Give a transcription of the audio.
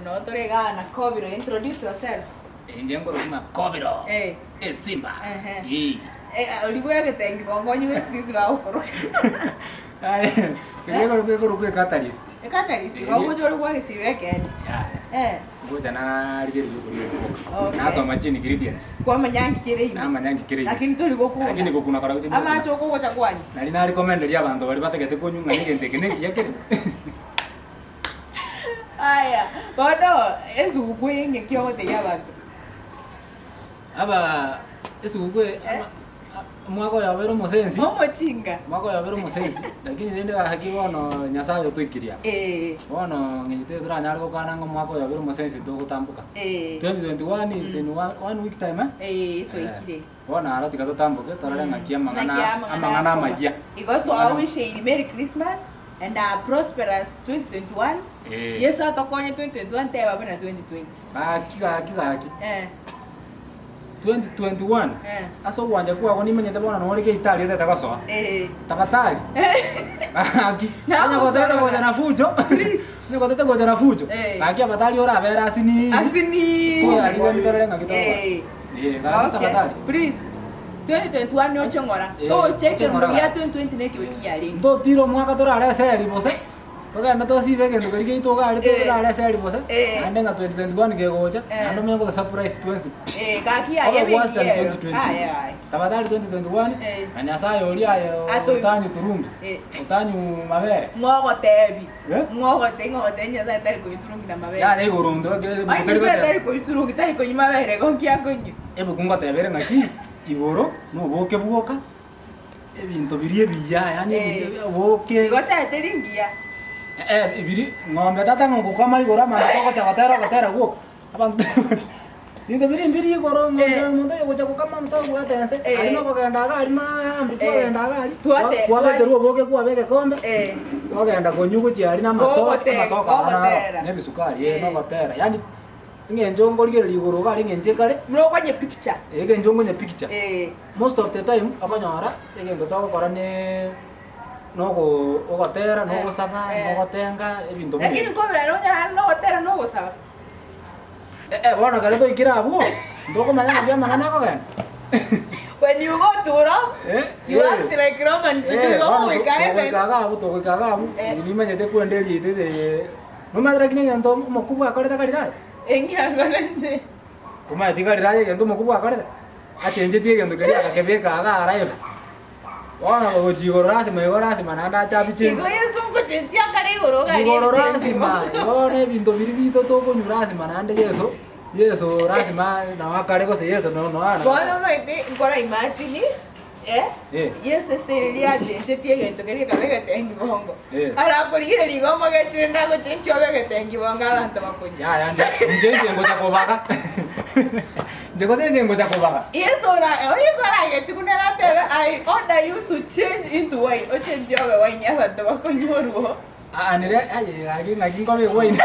no torega na Kobiro, introduce yourself. Njengo ruma Kobiro. Simba. Ulikuwa getengi kongonyi excuse ba ukoro. Ai, kego rukwe catalyst. Catalyst, wabujo ulikuwa gisiweke. Ngoja na ligeri yuko. Naso machini ingredients. Kwa manyangi kirei. Na manyangi kirei. Lakini tulibokuna. Lakini kokuna kora kuti. Ama choko kwa chakwani. Nali na recommend ya bantu bali bategete konyunga nigente kineki yakere. Aya, bodo ezugwe ngekyo te yabantu. Aba ezugwe mwako ya bero musensi. Momo chinga. Mwako ya bero musensi. Lakini nende haki wono nyasaye tuikiria. Wono ngite turanya ariko kana ngo mwako ya bero musensi to gutambuka. 2021 is in one week time tuikire. Wono ara tikato tambuke torare ngakia amangana magia. Igoto awishe Merry Christmas and a prosperous 2021. Yes, atokonye 2021 teba bena 2020. Haki. 2021 aso wanja kwa kwani menyete bona no rike Italia tete kaso tapatali aki anya gotete goja na fujo please ni gotete goja na fujo aki apatali ora vera asini to ali ni torere ngakito ga tapatali please 2021 no chongora to cheche ndo ya 2020 ne kiwekiyali ndo tiro mwaka torare seli bose togenda to sibe kendo kali to ga ali to torare seli bose ande nga 2021 ke goja ando mengo surprise 20 kaki ya yebe tabadali 2021 anyasa yoli ayo utanyu turungi utanyu mabere ngogote nyasa tari ko turungi na mabere ya nei gorundo ke tari ko turungi tari ko mabere gonkia konyu ebo kunga tebere ngaki igoro no boke buoka ebinto birie biya yani boke gocha teringia ibiri ngombe tata ngukoma igora mana ko gotera guoka abantu Ninde biri goro mundo yo gocha kukama mtago yatense alino kugenda gari mambi twagenda gari kwabete ruo boke kwabeke kombe twagenda konyugo chiari na matoka ne bisukari no gotera yani ngenjongo ligere ligoro gari ngenje kare no kwanye picture ngenjongo nye picture most of the time abanyara ngento tago kora ne nogo ogotera no gosaba no gotenga ebinto lakini kobera no nya no gotera no gosaba bueno, que estoy kirabu. Ndoko manya ngabia mangana ko gan. When you go to Rome, you have to like Romans to go we kae. To kagabu. Ni manya te kuendeli te. No madra kini yanto mokubu akore ta karira. Engi agorende. Tuma etiga rira yanto mokubu akore. Achenje tie yanto kari akebe kaga araif. Wana go jigorasi megorasi mananda chapi chenje. Ngo yeso ngo chenje akare goro gari. Jigorasi ma. Yone binto biribito to ko nyurasi manande Yeso rasima na wakare ko se yeso no ana. Bueno, mate, ngora imagine Yes, esteria chenje tie gento keri kabega tengi bongo. Ara korire ligomo ge tenda go chenje obege tengi bonga abantu bakonya. Ya njenje ngoja kobaka. Njeko senje ngoja kobaka. Yes, ge chikunera tebe I order you to change into white. O chenje obe wine abantu bakonyoruo. Anire ngaki ngobe wine.